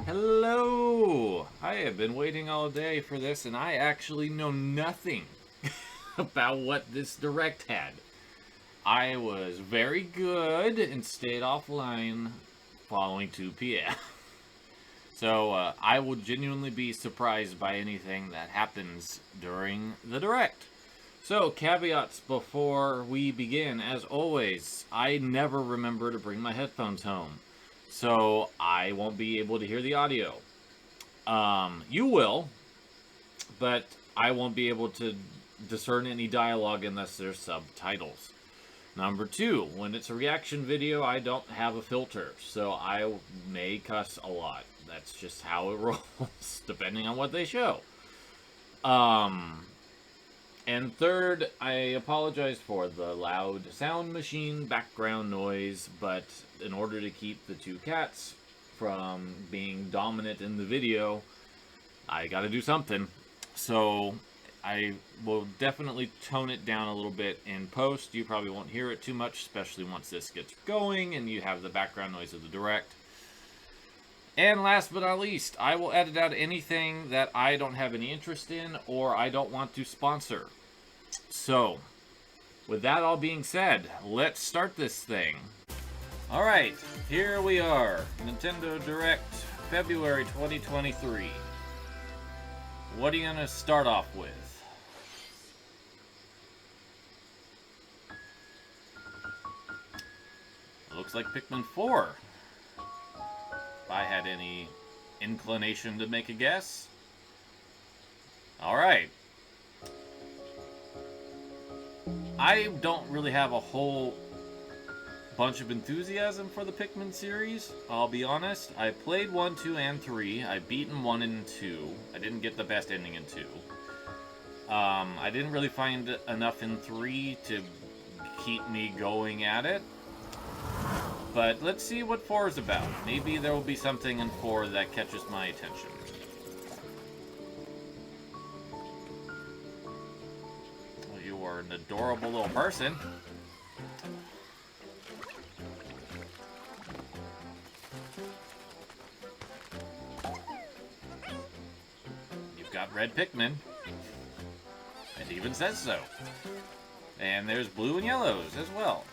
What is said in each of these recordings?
Hello! I have been waiting all day for this, and I actually know nothing about what this direct had. I was very good and stayed offline following 2 p.m. So I will genuinely be surprised by anything that happens during the direct. So, caveats before we begin. As always, I never remember to bring my headphones home, so I won't be able to hear the audio. You will, but I won't be able to discern any dialogue unless there's subtitles. Number 2, when it's a reaction video, I don't have a filter, so I may cuss a lot. That's just how it rolls, depending on what they show. And third, I apologize for the loud sound machine background noise, but in order to keep the 2 cats from being dominant in the video, I gotta do something. So I will definitely tone it down a little bit in post. You probably won't hear it too much, especially once this gets going and you have the background noise of the direct. And last but not least, I will edit out anything that I don't have any interest in or I don't want to sponsor. So, with that all being said, let's start this thing. Alright, here we are. Nintendo Direct, February 2023. What are you going to start off with? Looks like Pikmin 4. If I had any inclination to make a guess. Alright. I don't really have a whole bunch of enthusiasm for the Pikmin series, I'll be honest. I played 1, 2, and 3. I've beaten 1 and 2. I didn't get the best ending in 2. I didn't really find enough in 3 to keep me going at it. But let's see what 4 is about. Maybe there will be something in 4 that catches my attention. Well, you are an adorable little person. You've got red Pikmin. It even says so. And there's blue and yellows as well.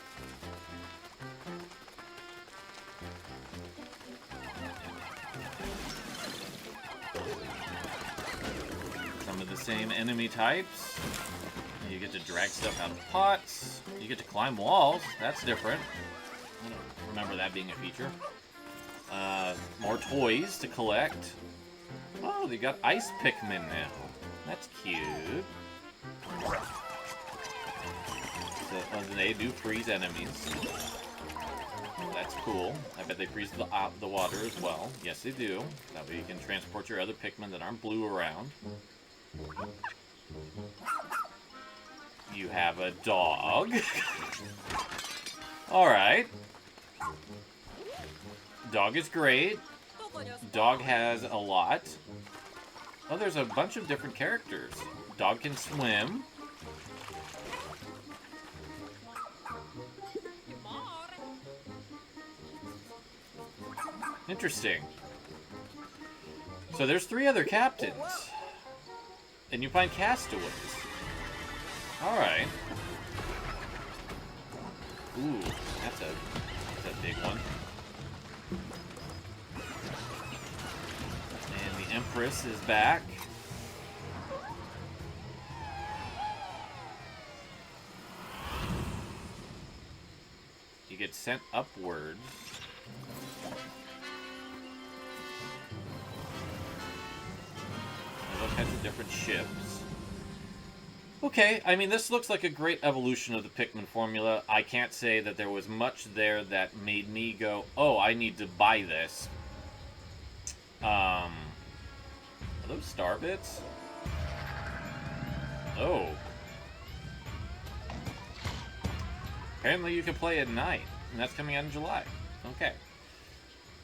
Some of the same enemy types. You get to drag stuff out of pots. You get to climb walls. That's different. I don't remember that being a feature. More toys to collect. Oh, they got ice Pikmin now. That's cute. So, they do freeze enemies. That's cool. I bet they freeze the water as well. Yes, they do. That way you can transport your other Pikmin that aren't blue around. You have a dog. Alright. Dog is great. Dog has a lot. Oh, there's a bunch of different characters. Dog can swim. Interesting. So there's 3 other captains. And you find castaways. Alright. Ooh, that's a big one. And the Empress is back. You get sent upwards. There's all kinds of different ships. Okay, I mean, this looks like a great evolution of the Pikmin formula. I can't say that there was much there that made me go, oh, I need to buy this. Are those star bits? Oh. Apparently you can play at night, and that's coming out in July. Okay.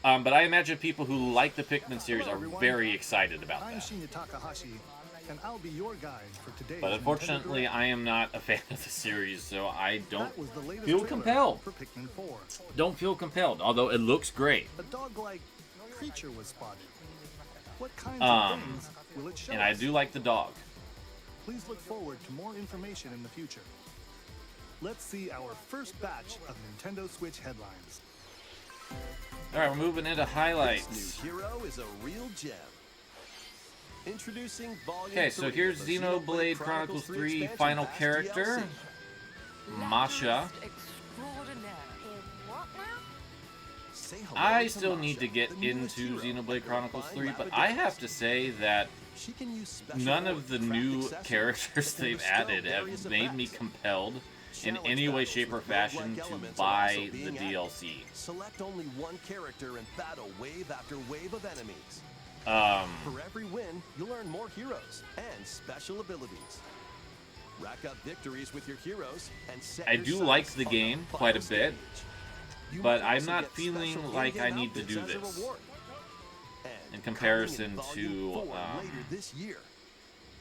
But I imagine people who like the Pikmin series are very excited about that. And I'll be your guide for today. But unfortunately, I am not a fan of the series, so I don't feel compelled. For Pikmin 4. Don't feel compelled, although it looks great. A dog-like creature was spotted. What kinds of things will it show And I us? do like the dog. Please look forward to more information in the future. Let's see our first batch of Nintendo Switch headlines. Alright, we're moving into highlights. This new hero is a real gem. Introducing Volume Okay, so 3 here's of the Xenoblade Chronicles 3 expansion final pass character, DLC. Masha. Say hello I to still Masha, need to get the newest into hero Xenoblade of Chronicles Divine 3, but I have Lapidaries. to say that She can use special none of the craft new accessories characters that can they've bestow added various have made me effects. compelled in Challenge any way, battles shape, or with fashion roguelike to elements are buy also the being added. DLC. Select only one character and battle wave after wave of enemies. For every win, you'll earn more heroes and special abilities. Rack up victories with your heroes and set I your do sights like the on game final quite a bit, stage. You but might I'm also not get feeling special like I in-game need to do outfits as a this reward. And in comparison coming in Volume to, 4 later this year.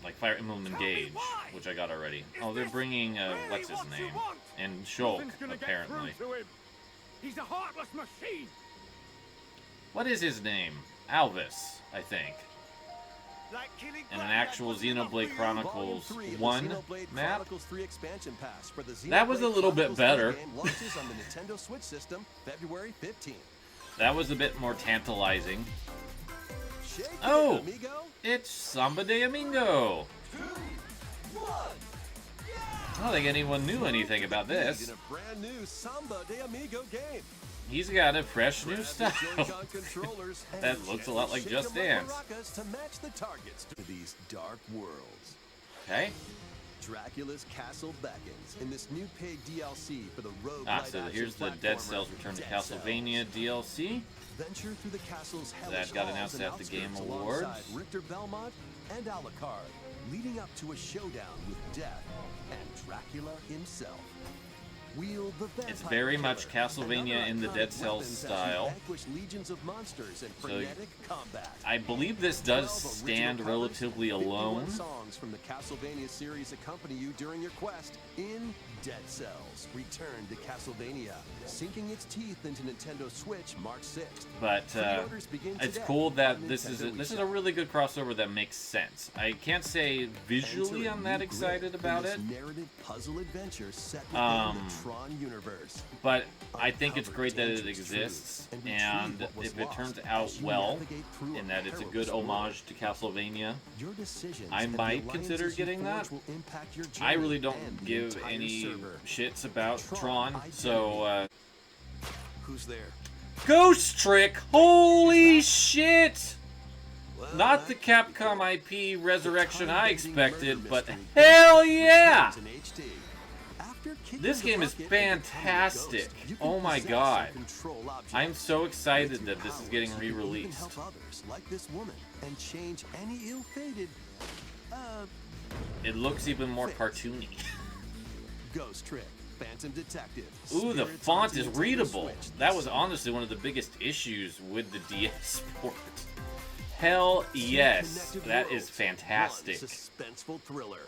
like Fire Emblem Engage, which I got already. Oh, they're bringing, what's his name? And Shulk, apparently. He's a heartless machine. What is his name? Alvis, I think. Like killing And an actual Xenoblade Chronicles Volume 3 of the 1 Xenoblade map. Chronicles 3 expansion pass for the That was a Xenoblade little bit Chronicles 3 better. game launches on the Nintendo Switch system February 15th. That was a bit more tantalizing. Shake it, Oh! amigo. It's Samba de Amigo! I don't think anyone knew anything about In this. a brand new Samba de Amigo game. He's got a fresh new Grab style. the Joy-Con controllers and That looks a lot like shake Just 'em like Dance. maracas to match the targets to these dark worlds. Okay. Dracula's Castle beckons in this new paid DLC for the rogue So here's the Dead Cells Return to Castlevania DLC. Venture through the castle's That hellish got halls announced and at the Game outskirts Awards. alongside Richter Belmont and Alucard, leading up to a showdown with Death and Dracula himself. Wield the It's vampire very much killer Castlevania and in the other Dead iconic Cells weapons as you style. vanquish legions of monsters and So, frenetic combat. I believe this does 12 original stand covers, relatively 51 alone. songs from the Castlevania series accompany you during your quest in Dead Cells. Return to Castlevania, sinking its teeth into Nintendo Switch March 6th. But Pre-orders begin it's today cool that on this is Nintendo a really good crossover that makes sense. I can't say visually Enter a I'm that new excited grid about in it, this narrative puzzle adventure set within the Tron universe. but I think it's Uncover great that it dangerous exists, truths and and retrieve what was if it lost turns as out you well, navigate through in that it's a perilous good world. homage to Castlevania, Your decisions I and the might consider alliances you getting that. forge will impact your I journey really and don't the give entire any server. shits about Tron Tron, so Who's there? Ghost Trick! Holy shit! Well, Not the that Capcom IP resurrection I time-bending expected, murder but mystery hell yeah! in HD. After kicking This the game is bucket and becoming a fantastic. ghost, you can Oh my possess god. and control objects. I'm so With excited your that this is powers, getting you can even re-released. help others, like this woman, and change any ill-fated, It looks even more cartoony. ghost trick. Phantom Detective. Ooh, the Spirits font onto is Nintendo readable. Switch That this was summer. honestly one of the biggest issues with the DS port. Hell yes, Connected that worlds, is fantastic. one suspenseful thriller.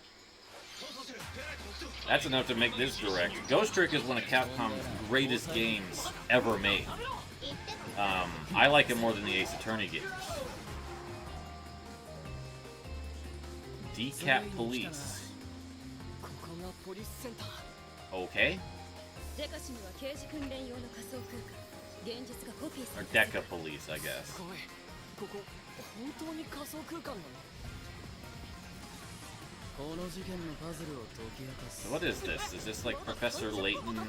That's enough to make this direct. Ghost Trick is one of Capcom's greatest games ever made. I like it more than the Ace Attorney games. Decap Police. Okay. Or Deca Police, I guess. So what is this? Is this like Professor Layton?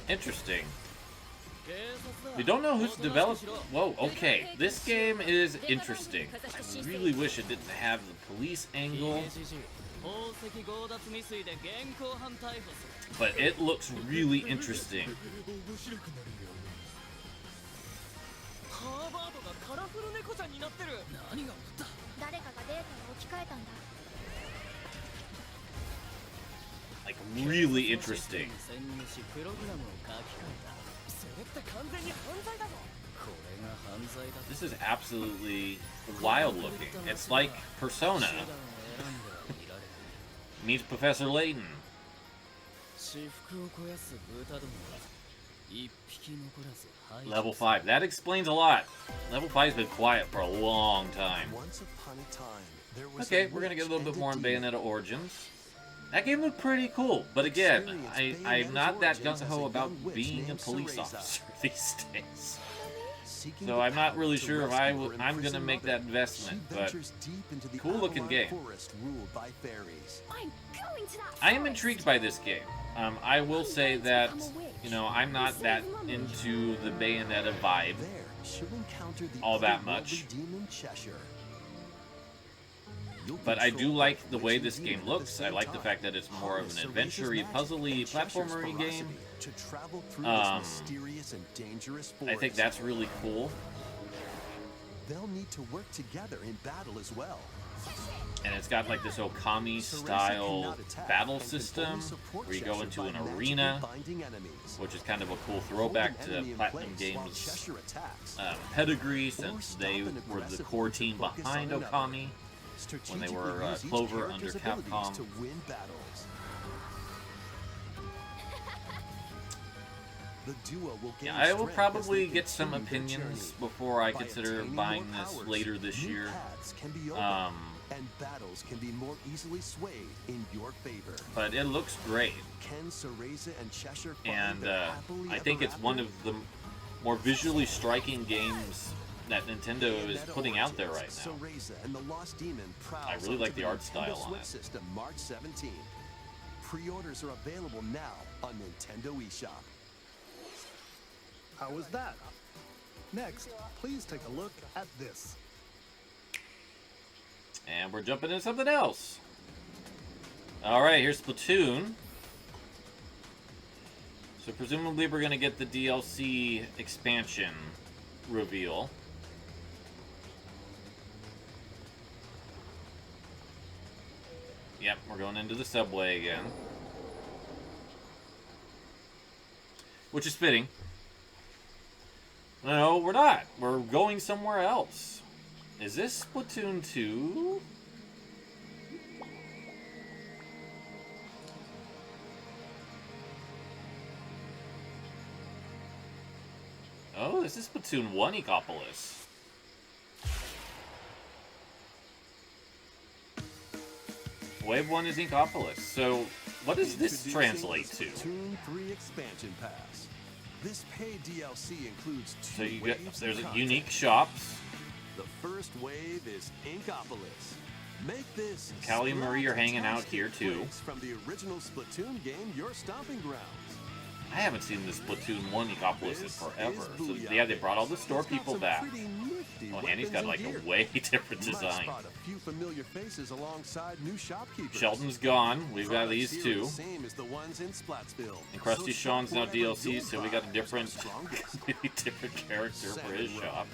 Interesting. We don't know who's developed. Whoa, okay. This game is interesting. I really wish it didn't have the police angle, but it looks really interesting. Like, really interesting. This is absolutely wild looking. It's like Persona meets Professor Layton. Level 5. That explains a lot. Level 5's been quiet for a long time. Once upon a time, there was Okay, we're gonna get a little bit more on Bayonetta Origins. That game looked pretty cool, but again, I'm not that gung-ho about being a police officer these days. So I'm not really sure if I'm gonna make that investment, but cool-looking game. I am intrigued by this game. I will say that, you know, I'm not that into the Bayonetta vibe all that much. But I do like the way this game looks. I like the fact that it's more of an adventure-y, puzzle-y, platformer-y game. I think that's really cool. They'll need to work together in battle as well. And it's got like this Okami-style battle system where you go into an arena, which is kind of a cool throwback to Platinum Games' pedigree, since they were the core team behind Okami when they were Clover under Capcom. Yeah, I will probably get some opinions before I consider buying this later this year. And battles can be more easily swayed in your favor. But it looks great. And I think it's one of the more visually striking games that Nintendo is putting out there right now. I really like the art style on it. March 17. Pre-orders are available now on Nintendo eShop. How was that? Next, please take a look at this. And we're jumping into something else. Alright, here's Splatoon. So presumably we're going to get the DLC expansion reveal. Yep, we're going into the subway again. Which is fitting. No, we're not. We're going somewhere else. Is this Splatoon 2? Oh, this is Splatoon 1 Ecopolis. Wave 1 is Ecopolis. So, what does this translate to? Splatoon 3 expansion pass. This paid DLC includes so you get there's unique shops. The first wave is Inkopolis. Make this Callie and Marie are hanging out here too. From the original Splatoon game, your stomping grounds. I haven't seen the Splatoon 1 Ecopolis in forever. So yeah, they brought all the store people back. Oh, Annie's got like a way different design. A few familiar faces alongside new shopkeepers. Sheldon's gone. We've got these two. Same as the ones in Splatsville. And Krusty Sean's now DLC, so we got a different, completely different character for his shop.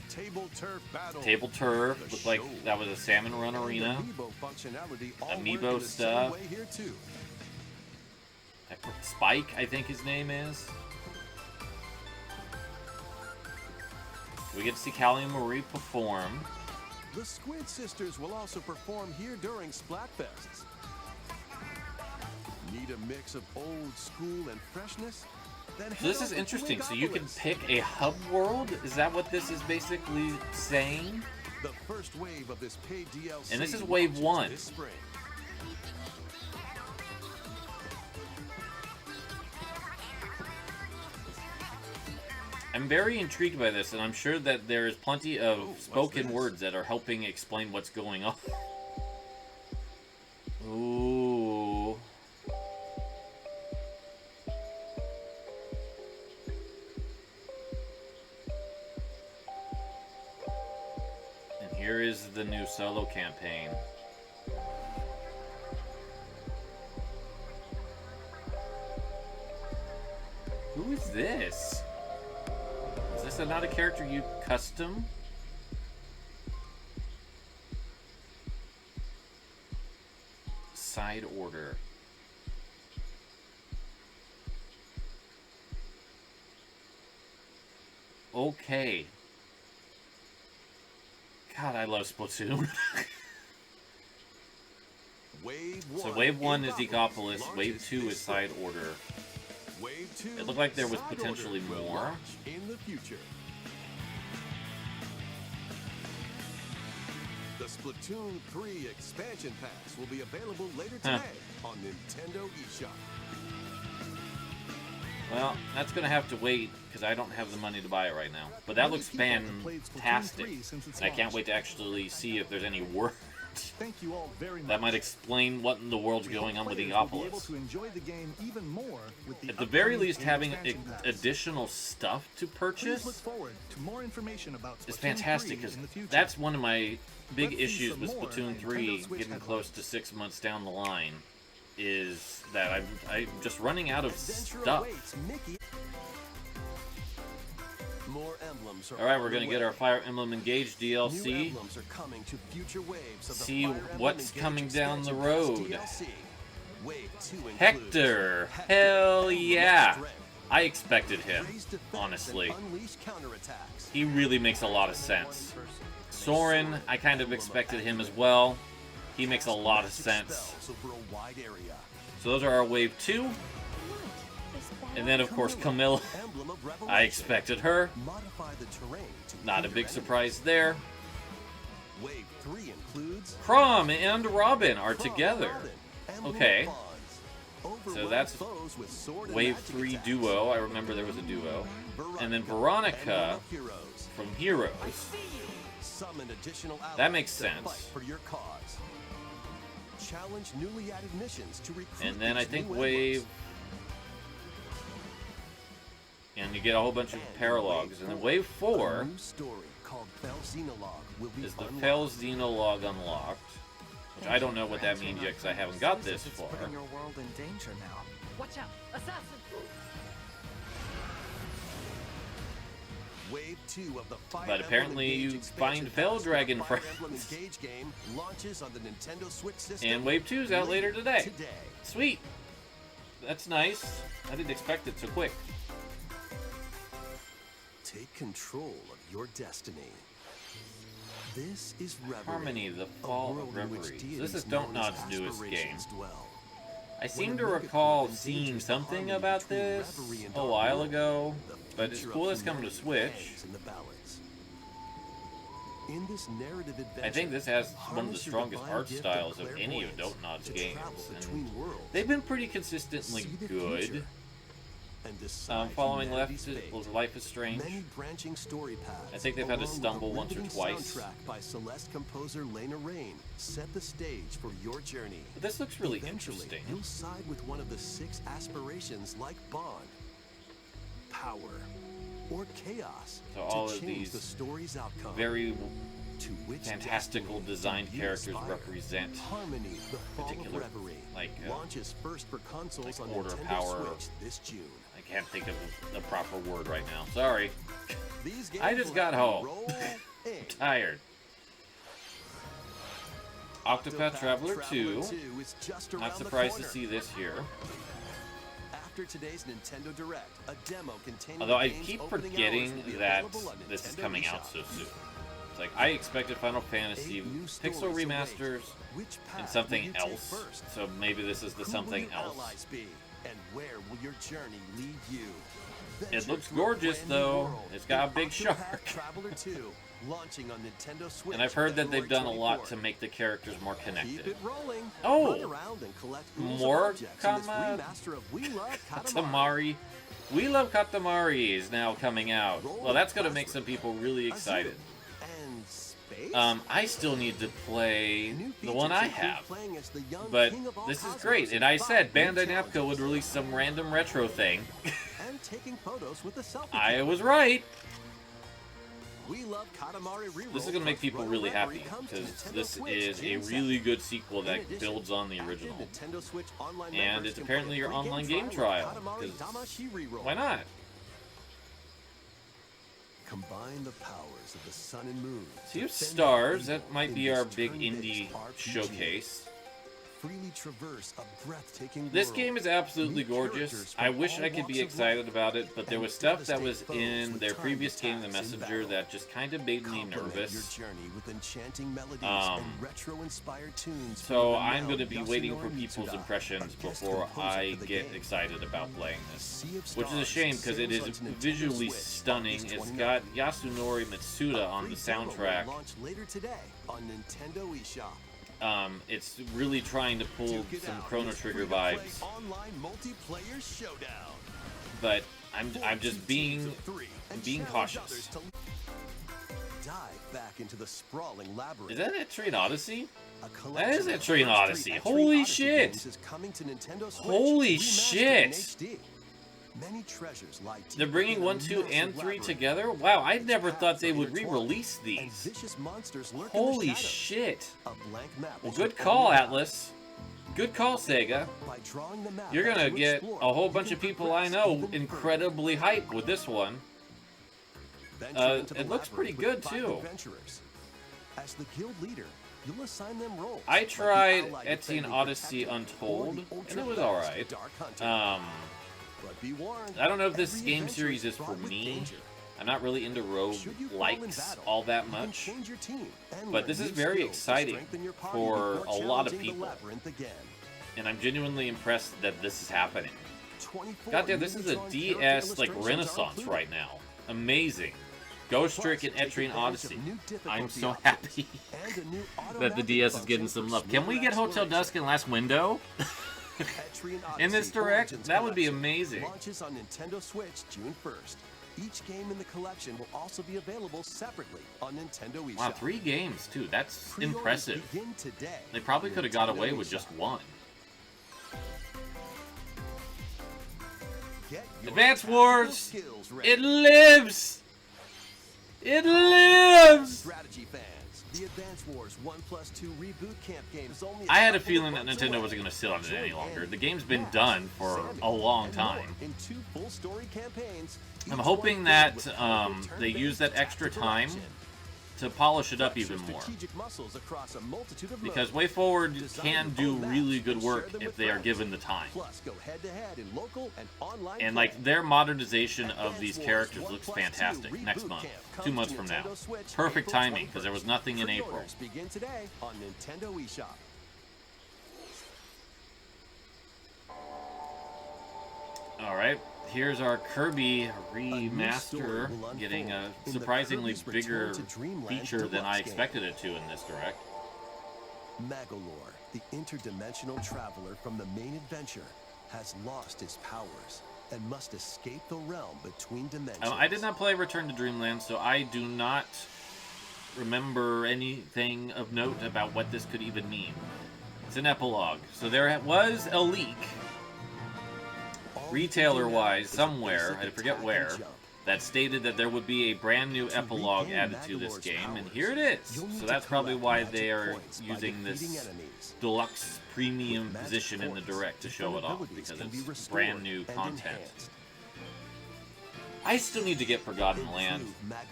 Table Turf Battle. Table Turf looked like that was a Salmon Run arena. Amiibo stuff. Spike, I think his name is. We get to see Callie and Marie perform. The Squid Sisters will also perform here during Splatfests. Need a mix of old school and freshness? So this is interesting. So you can pick a hub world? Is that what this is basically saying? The first wave of this paid DLC. And this is wave 1. I'm very intrigued by this, and I'm sure that there is plenty of spoken words that are helping explain what's going on. Ooh. And here is the new solo campaign. Who is this? Is this not a character you custom? Side order. Okay. God, I love Splatoon. So Wave 1 is Ecopolis, Wave 2 is Side Order. Wave 2. It looked like there was Side potentially Order will more. launch in the future. The Splatoon 3 expansion pass will be available later today on Nintendo eShop. Well, that's going to have to wait because I don't have the money to buy it right now. But that looks fantastic. And I can't wait to actually see if there's any words. Thank you all very much. That might explain what in the world's going on with Ecopolis. At the very least, having additional stuff to purchase is fantastic, because that's one of my big issues with Splatoon 3 getting close to 6 months down the line, is that I'm just running out of stuff. Alright, we're gonna get our Fire Emblem Engage DLC. See what's coming down the road. Hector! Hell yeah! I expected him, honestly. He really makes a lot of sense. Soren, I kind of expected him as well. He makes a lot of sense. So those are our Wave 2. And then, of course, Camilla. I expected her. Not a big surprise there. Chrom and Robin are together. Okay. So that's Wave 3 duo. I remember there was a duo. And then Veronica from Heroes. That makes sense. And then I think Wave... And you get a whole bunch of paralogs. And then Wave 4 is the Fel Xenologue Unlocked. Which I don't know what that means yet, because I haven't got this far. Your world in danger now. Watch out! Assassin! Wave 2 of the Fire But apparently you find Fel Dragon friends. Game launches on the Nintendo Switch system. And Wave 2 is out later today. Sweet. That's nice. I didn't expect it so quick. Take control of your destiny. This is Reverie, Harmony, the Fall of Reverie. This is Don't Nod's newest game. I seem to recall seeing something about this a while ago, but it's cool it's coming to Switch. I think this has one of the strongest art styles of any of Don't Nod's games, and they've been pretty consistently good. Following Life is Strange. I think they've had to stumble once or twice. By Celeste composer Lena Raine set the stage for your journey. But this looks really interesting. You'll side with one of the 6 aspirations like Bond, power, or chaos. So all to of change these the story's outcome. very To which fantastical destiny designed you characters aspire. represent Harmony, the Fall of particular, Reverie, like, launches first for consoles like on order, Nintendo power. Switch this June. I can't think of the proper word right now. Sorry. These I games just will got have home. roll in. Tired. Octopath Traveler 2. is just Not around the surprised to corner. see this here. After today's Nintendo Direct, a demo containing Although I games keep opening forgetting hours will be that available on this is Nintendo coming out eShop. so soon. It's like, I expected Final Fantasy 8 new Pixel stories await. remasters Which and path something will you take else. first? So maybe this is the Who something will your else. allies be? And where will your journey lead you? It Venture looks through a gorgeous, brand new though. world It's got a in big Octopath shark. Traveler 2, launching on Nintendo Switch. And I've heard that they've February done a lot 24th. to make the characters more Keep connected. it rolling. Oh! Run around and collect ghouls More and objects in this Kama- remaster of We Love Katamari. Katamari. We Love Katamari is now coming out. Well, that's going to make some people really excited. And space? I still need to play New the one I features include have. playing as the young But king of all this is cosmos great. And I five said new Bandai Namco challenges. would release some random retro thing. And taking photos with a selfie I camera. was right. We Love Katamari Reroll This is going to make plus people Run really Reverie happy, comes to because Nintendo this Switch is a June 2nd. really good sequel In that addition, builds on the active original. Nintendo Switch online And members it's can apparently play a your free online game of trial, Katamari 'cause Damacy Reroll. Why not? Combine the powers of the sun and moon. Sea of Defend Stars, evil that might in be this our big turn-based indie RPG. showcase. freely traverse a breathtaking This world. game is absolutely Meet gorgeous. characters I from wish all I could be walks of excited life about it, but there and was stuff that devastate was foes in with their timed previous game, The attacks in Messenger, battle. that just kind of made me Complement nervous. your journey with enchanting melodies Um, and retro-inspired tunes. from So the I'm going to renowned be waiting for Yasunori people's Mitsuda, impressions a guest before composer I for the get game. excited about playing this. Sea of Which is a Stars shame because it is sails onto Nintendo visually Switch stunning. August It's 29th. got Yasunori Mitsuda on the Free demo will soundtrack. launch later today on Nintendo eShop. It's really trying to pull Duke it some out Chrono in a Trigger free-to-play vibes, online multiplayer showdown. but I'm just Two being teams of three, and being challenge cautious. others to dive back into the sprawling labyrinth. Is that Etrian Odyssey? A collection That is of Etrian the first three Odyssey. Etrian Holy Odyssey shit. games is coming to Nintendo Switch, Holy remastered shit. in HD. Many treasures lie deep They're bringing within a 1, 2, massive and 3 labyrinth. together? Wow, I Its never thought paths they are would intertwined, re-release and these. vicious monsters lurk in the Holy shadows. shit. A blank map Well, is your good call, only guide. Atlas. Good call, Sega. By drawing the map You're as gonna you get explore, a whole you bunch can of people I progress know even incredibly hyped with this one. further. Venture into the It looks pretty labyrinth good, with 5 too. adventurers. As the guild leader, you'll assign them roles. I like the tried allied Etienne defending Odyssey protector Untold, or the and it ultra was fast alright. dark hunter. But be warned, I don't know if this every game adventure series is for fraught with me. danger. I'm not really into rogue Should you fall in likes battle, all that you can much. change your team and But learn this is new very skills to exciting strengthen your party for before a lot of challenging the people. labyrinth again. And I'm genuinely impressed that this is happening. 24 Goddamn, this is a Megatron DS character like illustrations are renaissance included. right now. Amazing. Ghost Plus, Trick and take Etrian advantage Odyssey. of new I'm difficulty so options happy and a new that the automatic DS is function getting for some love. Can we smoother get Hotel exploration. Dusk and Last Window Etrian in this Odyssey direct? Origins That would be Collection amazing. Launches on Nintendo Switch June 1st. Each game in the collection will also be available separately on Nintendo eShop. Wow, 3 games too. That's Pre-orders impressive. begin today They probably on could have got Nintendo away with eShop. just 1. Get your Advance tactical Wars! skills ready. It lives! It lives! Strategy fans, the Advance Wars 1+2 reboot camp game is only I had a couple feeling that months Nintendo away. wasn't going to sit on it any Join longer. Andy, The game's been Max, done for Sammy, a long and more time. in 2 full story campaigns. I'm each hoping one that filled with powerful they use that turn-based extra tactical time action. to polish it up Flex your even more. strategic muscles across a multitude of Because modes. WayForward Design can your do own maps really good and work share them if with they are friends. given the time. Plus, go head-to-head in local and online And play. like their modernization of Advance these Wars characters 1+2 looks fantastic. Reboot Next month, Camp 2 comes months to from now. Nintendo Switch Perfect April timing because there was nothing in April. Pre-orders begin today on Nintendo eShop. All right, here's our Kirby story remaster, will getting a unfold in the surprisingly Kirby's Return bigger to Dreamland feature than Deluxe I game. expected it to in this direct. Magolor, the interdimensional traveler from the main adventure, has lost his powers and must escape the realm between dimensions. I did not play Return to Dreamland, so I do not remember anything of note about what this could even mean. It's an epilogue. So there was a leak, All you can do retailer-wise, now is somewhere, basic I forget attack where, and jump. that stated that there would be a brand new To epilogue regain added to this Magolor's game, and powers, here it is. you'll need So to that's probably collect why magic they are points by using this defeating enemies. deluxe premium With magic position in the points, direct to show it off, abilities because can be it's restored brand new and content. enhanced. I still need to get Forgotten Land.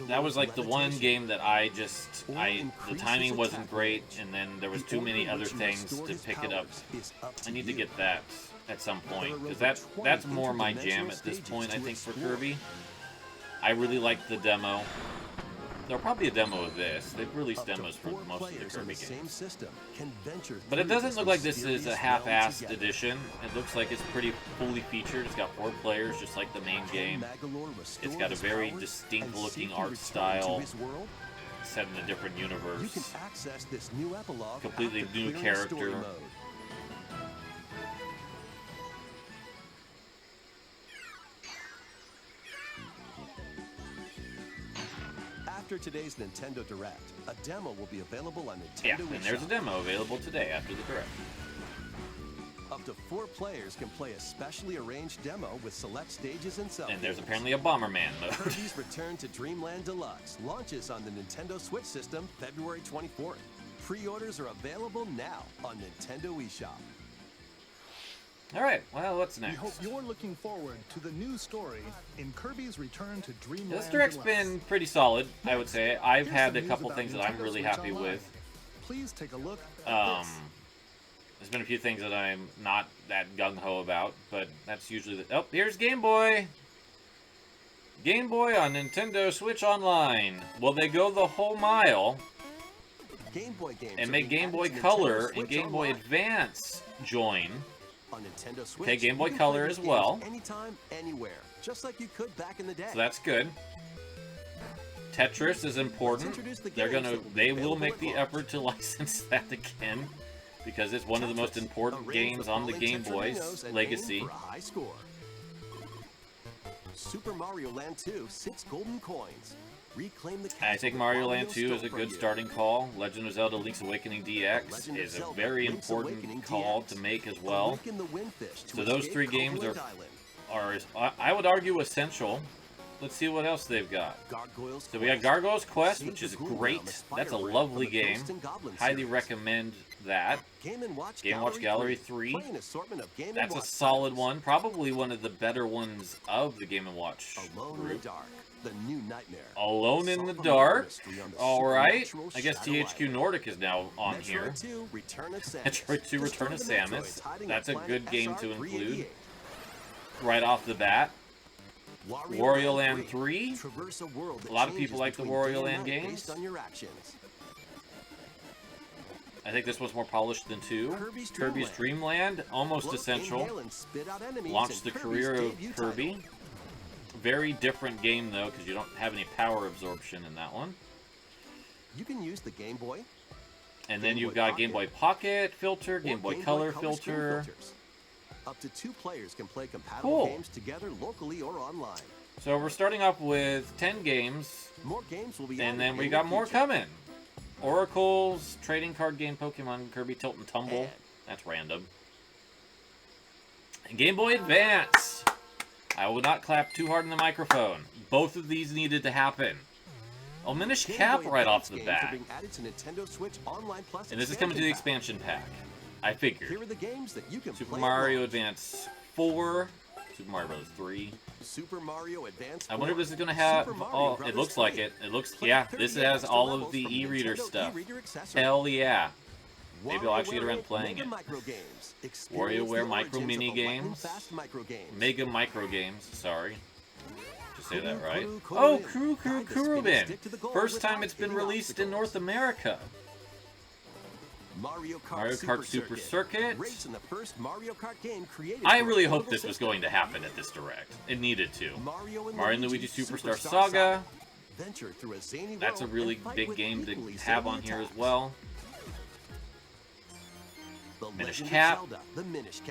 That was like the one game that the timing wasn't great, and then there was too many other things to pick it up. I need to get that at some point, because that's more my jam at this point, I think, for Kirby. I really like the demo. There'll probably be a demo of this. They've released demos for most of the Kirby games. But it doesn't look like this is a half-assed edition. It looks like it's pretty fully featured. It's got 4 players, just like the main game. It's got a very distinct-looking art style, set in a different You can universe. access this new epilogue Completely after new clearing the story character. mode. After today's Nintendo Direct, a demo will be available on Nintendo Yeah, and there's a eShop. demo available today after the direct. Up to 4 players can play a specially arranged demo with select stages and self. And there's apparently a Bomberman mode. Kirby's Return to Dreamland Deluxe launches on the Nintendo Switch system February 24th. Pre-orders are available now on Nintendo eShop. Alright, well, what's We next? hope you're looking forward to the new story in Kirby's Return to Dreamland This direct's Deluxe. been pretty solid, I would say. I've Here's had some a news couple about things that I'm Nintendo really Switch happy Online. with. Please take a look at this. There's been a few things that I'm not that gung-ho about, but that's usually the... Oh, here's Game Boy! Game Boy on Nintendo Switch Online. Will they go the whole mile Game Boy games and make Game Boy Color and Game Boy Advance join? On Nintendo Switch, Okay, Game Boy you can Color play as these well. games anytime, anywhere, just like you could back in the day. So that's good. Tetris is important. They will make the effort to license that again, because it's one of the most important games on the Game Boy's legacy. Super Mario Land 2, 6 golden coins. Reclaim the I think Mario Land 2 is a good starting call. Legend of Zelda Link's Awakening DX is a very important call to make as well. So those 3 games are I would argue, essential. Let's see what else they've got. So we got Gargoyle's Quest, which is great. That's a lovely game. Highly recommend that. Game & Watch Gallery 3. That's a solid one. Probably one of the better ones of the Game & Watch group. Alone in the Dark. Alright. I guess THQ Nordic is now on here. Metroid 2 Return of Samus. That's a good game to include right off the bat. Wario Land 3. A lot of people like the Wario Land games. I think this was more polished than 2. Kirby's Dream Land, almost essential. Launched the career of Kirby. Very different game though, because you don't have any power absorption in that one. You can use the Game Boy. And then you've got Game Boy Pocket filter, Game Boy Color filter. Up to 2 players can play compatible games together locally or online. So we're starting off with 10 games. More games will be and then we got more coming. Oracles, trading card game, Pokemon, Kirby Tilt and Tumble. That's random. And Game Boy Advance. I will not clap too hard in the microphone. Both of these needed to happen. Oh, Minish Cap right off the bat. And this is coming to the expansion pack. I figured. Here are the games that you can Super Mario Advance 4, Super Mario Bros. 3. Super Mario Advance 4. I wonder if this is going to have... Oh, it looks like it. It looks... Yeah, this has all of the e-reader stuff. Hell yeah. Maybe I'll actually get around playing it. WarioWare Micro Mini Games. Mega Micro Games, sorry. Did you say that right? Oh, Kurubin! First time it's been released in North America. Mario Kart Super Circuit. I really hoped this was going to happen at this Direct. It needed to. Mario and Luigi Superstar Saga. That's a really big game to have on here as well. Minish Cap. Minish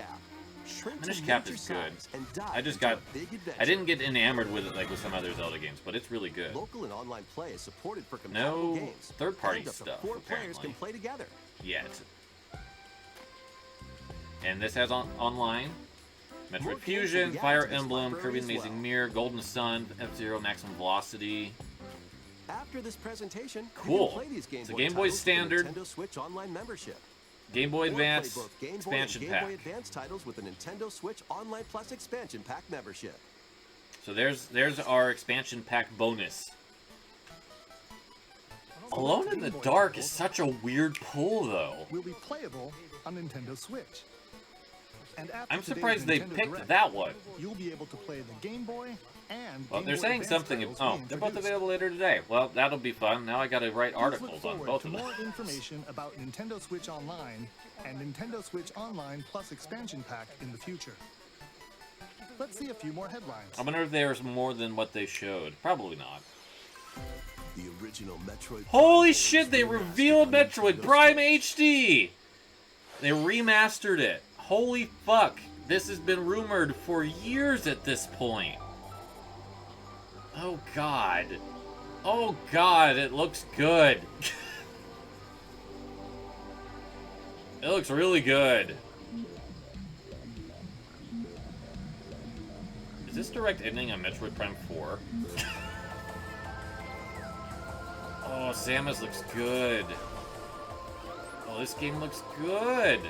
Cap is good. I didn't get enamored with it like with some other Zelda games, but it's really good. No third-party stuff, apparently. Yet. And this has online. Metroid Fusion, Fire Emblem, Kirby Amazing Mirror, Golden Sun, F-Zero, Maximum Velocity. After this presentation, cool. So Game Boy Standard. Nintendo Switch Online membership. Game Boy Advance expansion pack. Game Boy Advance titles with the Nintendo Switch Online Plus expansion pack membership. So there's our expansion pack bonus. Alone in the Dark is such a weird pull, though. Will be playable on Nintendo Switch. And I'm surprised they picked that one. You'll be able to play the Game Boy and well, they're saying something. Oh, they're both available later today. Well, that'll be fun. Now I got to write articles on both of them. More information about Nintendo Switch Online and Nintendo Switch Online Plus expansion pack in the future. Let's see a few more headlines. I wonder if there's more than what they showed. Probably not. The original Metroid. Holy shit! They revealed Metroid Prime HD. They remastered it. Holy fuck! This has been rumored for years at this point. Oh god. Oh god, it looks good. It looks really good. Is this direct ending on Metroid Prime 4? Oh, Samus looks good. Oh, this game looks good.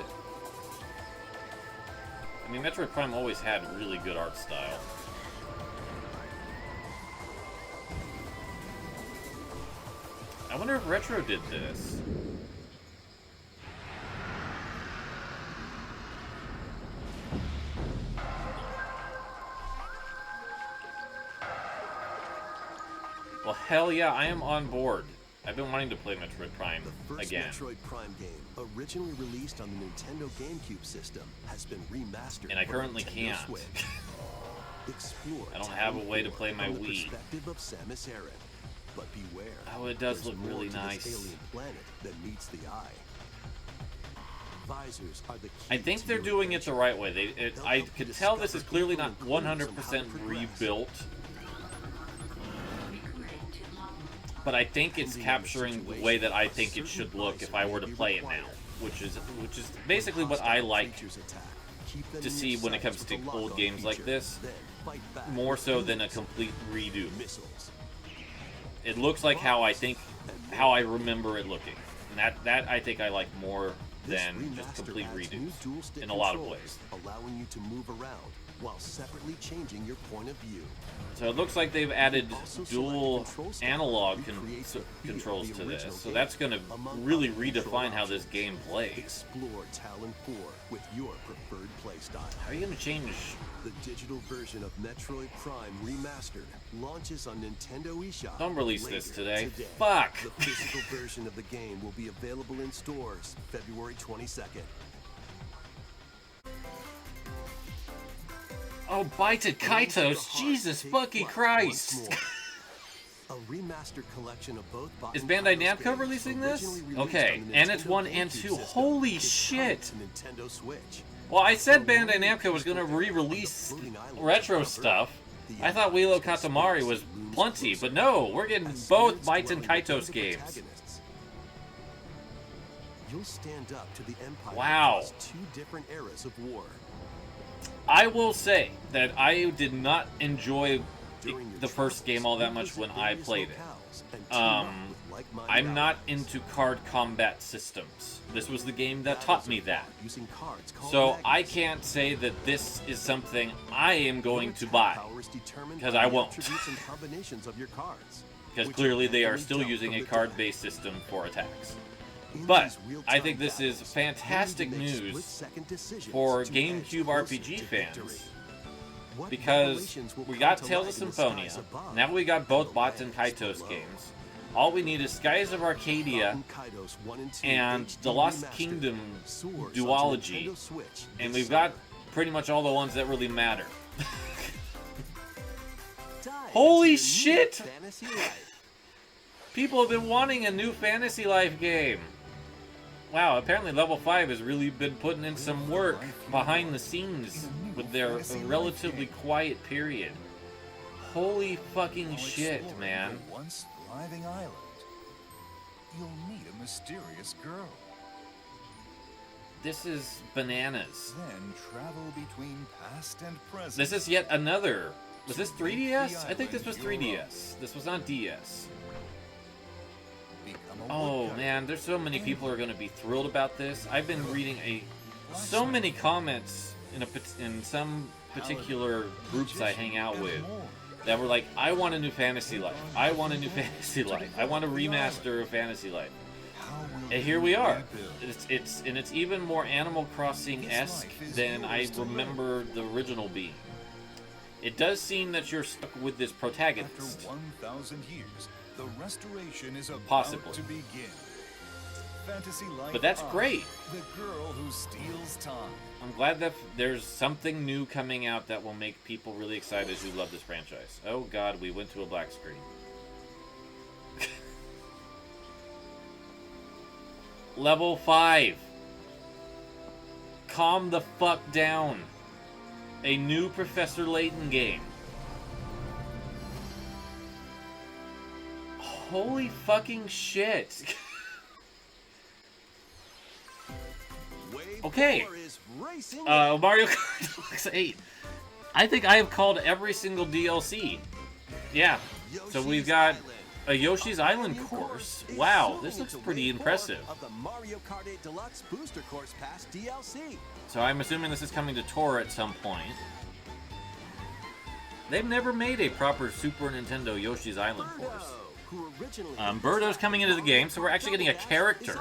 I mean, Metroid Prime always had really good art style. I wonder if Retro did this. Well, hell yeah, I am on board. I've been wanting to play Metroid Prime The first again. Metroid Prime game, originally released on the Nintendo GameCube system, has been remastered. And I for currently Nintendo can't. Switch. Explore I don't have a way to play my from the Wii. perspective of Samus Aran. But beware. Oh, it does there's look more really to nice. This alien planet that meets the eye. Visors are the key I think to they're your doing it adventure. the right way. I could tell this is clearly not 100% rebuilt, but I think it's capturing the way that I think it should look if I were to play it now, which is basically what I like to see when it comes to old games like this, more so than a complete redo. It looks like how I remember it looking, and that I think I like more than just complete redos in a lot of ways. Allowing you to move around while separately changing your point of view. So it looks like they've added dual analog controls to this, so that's going to really redefine how this game plays. Explore Talon 4 with your preferred playstyle. How are you going to change? The digital version of Metroid Prime Remastered launches on Nintendo eShop. Don't release later this today. today. Fuck! The physical version of the game will be available in stores February 22nd. Oh, Bited Kaitos! Jesus fucking Christ! A remastered collection of both Is Bandai Namco releasing this? Okay, and it's 1 and 2. Holy shit! Nintendo Switch. Well, I said Bandai Namco was going to re-release retro stuff. I thought Wilo Katamari was plenty, but no, we're getting both Bited Kaitos games. You'll stand up to the Empire Wow. across 2 different eras of war. I will say that I did not enjoy the first game all that much when I played it. I'm not into card combat systems. This was the game that taught me that. So I can't say that this is something I am going to buy, because I won't. Because clearly they are still using a card-based system for attacks. But I think this is fantastic news for GameCube RPG fans, because we got Tales of Symphonia, now we got both Bited Kaitos games. All we need is Skies of Arcadia and the Lost Kingdom duology, and we've got pretty much all the ones that really matter. Holy shit! People have been wanting a new Fantasy Life game. Wow, apparently Level 5 has really been putting in some work behind the scenes with their relatively quiet period. Holy fucking shit, man. Once thriving island, you'll meet a mysterious girl. This is bananas. Then travel between past and present. This is yet another. Was this 3DS? I think this was 3DS. This was on DS. Oh man, there's so many people who are going to be thrilled about this. I've been reading so many comments in some particular groups I hang out with that were like, I want a new Fantasy Life. I want a new Fantasy Life. I want a remaster of Fantasy Life. And here we are. It's even more Animal Crossing-esque than I remember the original being. It does seem that you're stuck with this protagonist. After 1,000 years, the restoration is about Possibly. to begin. Fantasy Life But that's I, great. The girl who steals time. I'm glad that there's something new coming out that will make people really excited who love this franchise. Oh god, we went to a black screen. Level 5. Calm the fuck down. A new Professor Layton game. Holy fucking shit. Okay. Mario Kart Deluxe 8. I think I have called every single DLC. Yeah. So we've got a Yoshi's Island course. Wow, this looks pretty impressive. So I'm assuming this is coming to tour at some point. They've never made a proper Super Nintendo Yoshi's Island course. Birdo's coming into the game, so we're actually getting a character.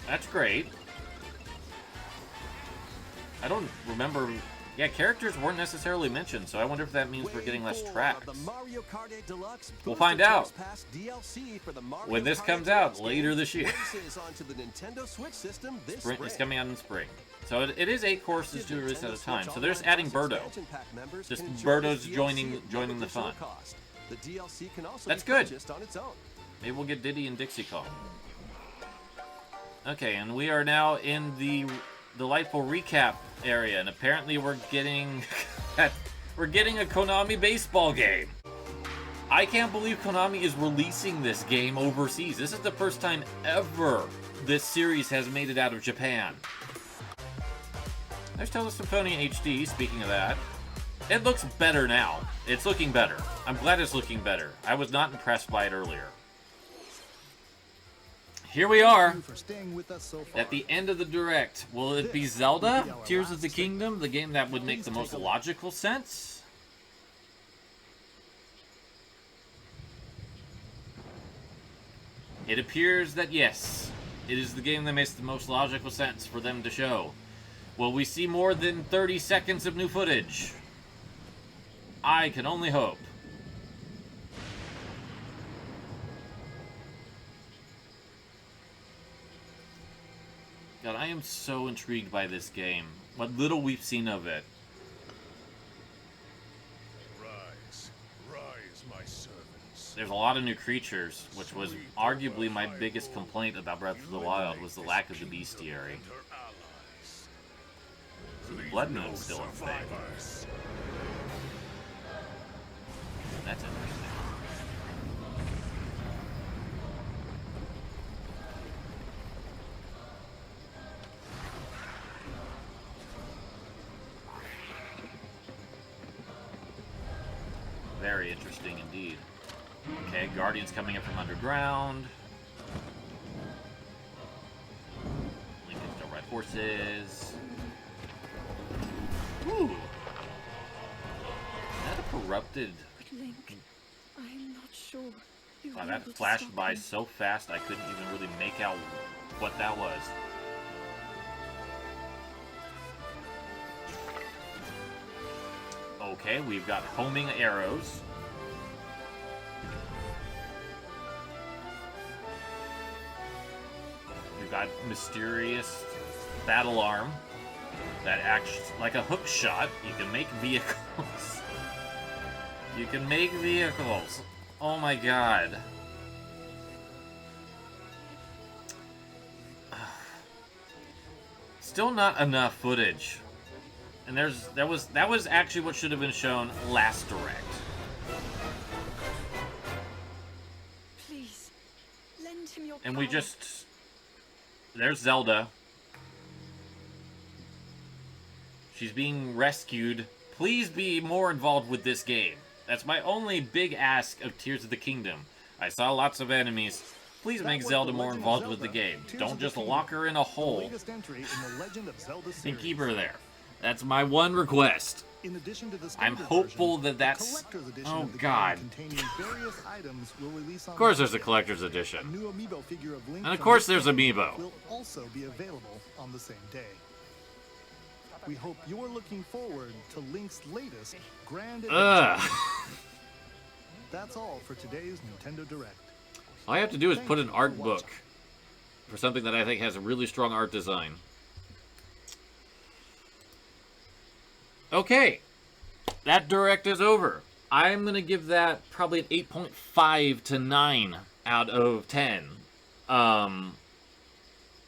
That's great. I don't remember Yeah, characters weren't necessarily mentioned, so I wonder if that means we're getting less tracks. We'll find out when this comes out later this year. It's coming out in spring. So it is 8 courses to release at a time. So they're just adding Birdo. Just Birdo's joining the fun. That's good. Maybe we'll get Diddy and Dixie Kong. Okay, and we are now in the delightful recap area, and apparently we're getting a Konami baseball game. I can't believe Konami is releasing this game overseas. This is the first time ever this series has made it out of Japan. There's Tales of Symphonia HD, speaking of that. It looks better now. It's looking better. I'm glad it's looking better. I was not impressed by it earlier. Here we are, at the end of the Direct. Will it be Zelda? Tears of the Kingdom? The game that would make the most logical sense? It appears that yes, it is the game that makes the most logical sense for them to show. Will we see more than 30 seconds of new footage? I can only hope. God, I am so intrigued by this game. What little we've seen of it. Rise, rise, my servants. There's a lot of new creatures, which was arguably my biggest complaint about Breath of the Wild, was the lack of the bestiary. Blood Moon's still a thing. That's interesting. Very interesting indeed. Okay, Guardians coming in from underground. Lincoln still ride horses. Ooh. Is that a corrupted? Link, I'm not sure. Wow, that flashed by so fast I couldn't even really make out what that was. Okay, we've got homing arrows. We've got mysterious battle arm that acts like a hook shot. You can make vehicles. You can make vehicles. Oh my god. Still not enough footage. And that was actually what should have been shown last Direct. Please, lend him your And power. there's Zelda. She's being rescued. Please be more involved with this game. That's my only big ask of Tears of the Kingdom. I saw lots of enemies. Please make Zelda more involved with the game. Don't just lock her in a hole and keep her there. That's my one request. I'm hopeful that that's... Oh, God. Of course there's a collector's edition. And of course there's Amiibo. Will also be available on the same day. We hope you're looking forward to Link's latest grand adventure. That's all for today's Nintendo Direct. All I have to do is put an art book for something that I think has a really strong art design. Okay, that Direct is over. I'm going to give that probably an 8.5 to 9 out of 10.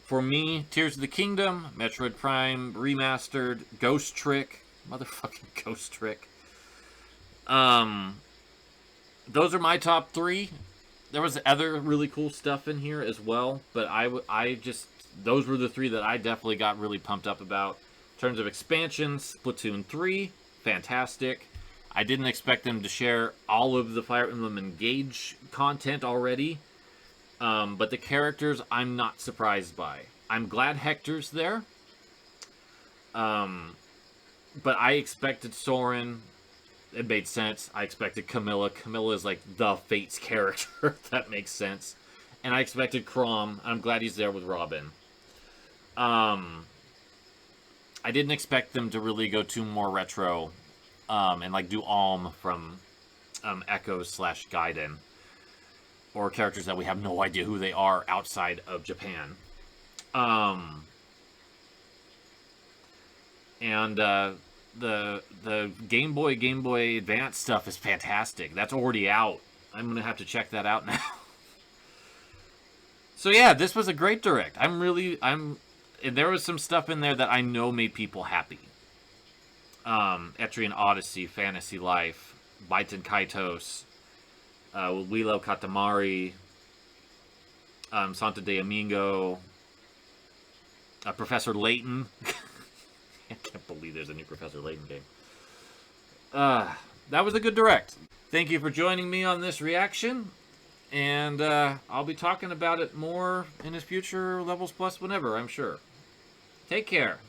For me, Tears of the Kingdom, Metroid Prime Remastered, Ghost Trick, motherfucking Ghost Trick. Those are my top 3. There was other really cool stuff in here as well, but those were the 3 that I definitely got really pumped up about. In terms of expansions, Splatoon 3, fantastic. I didn't expect them to share all of the Fire Emblem Engage content already. But the characters, I'm not surprised by. I'm glad Hector's there. But I expected Soren. It made sense. I expected Camilla. Camilla is like the Fates character. That makes sense. And I expected Chrom. I'm glad he's there with Robin. I didn't expect them to really go too more retro, and like do Alm from Echo / Gaiden, or characters that we have no idea who they are outside of Japan. And the Game Boy Advance stuff is fantastic. That's already out. I'm gonna have to check that out now. So yeah, this was a great direct. There was some stuff in there that I know made people happy. Etrian Odyssey, Fantasy Life, Baiten Kaitos, Wilo Katamari, Santo de Domingo, Professor Layton. I can't believe there's a new Professor Layton game. That was a good direct. Thank you for joining me on this reaction. And I'll be talking about it more in his future Levels Plus whenever, I'm sure. Take care.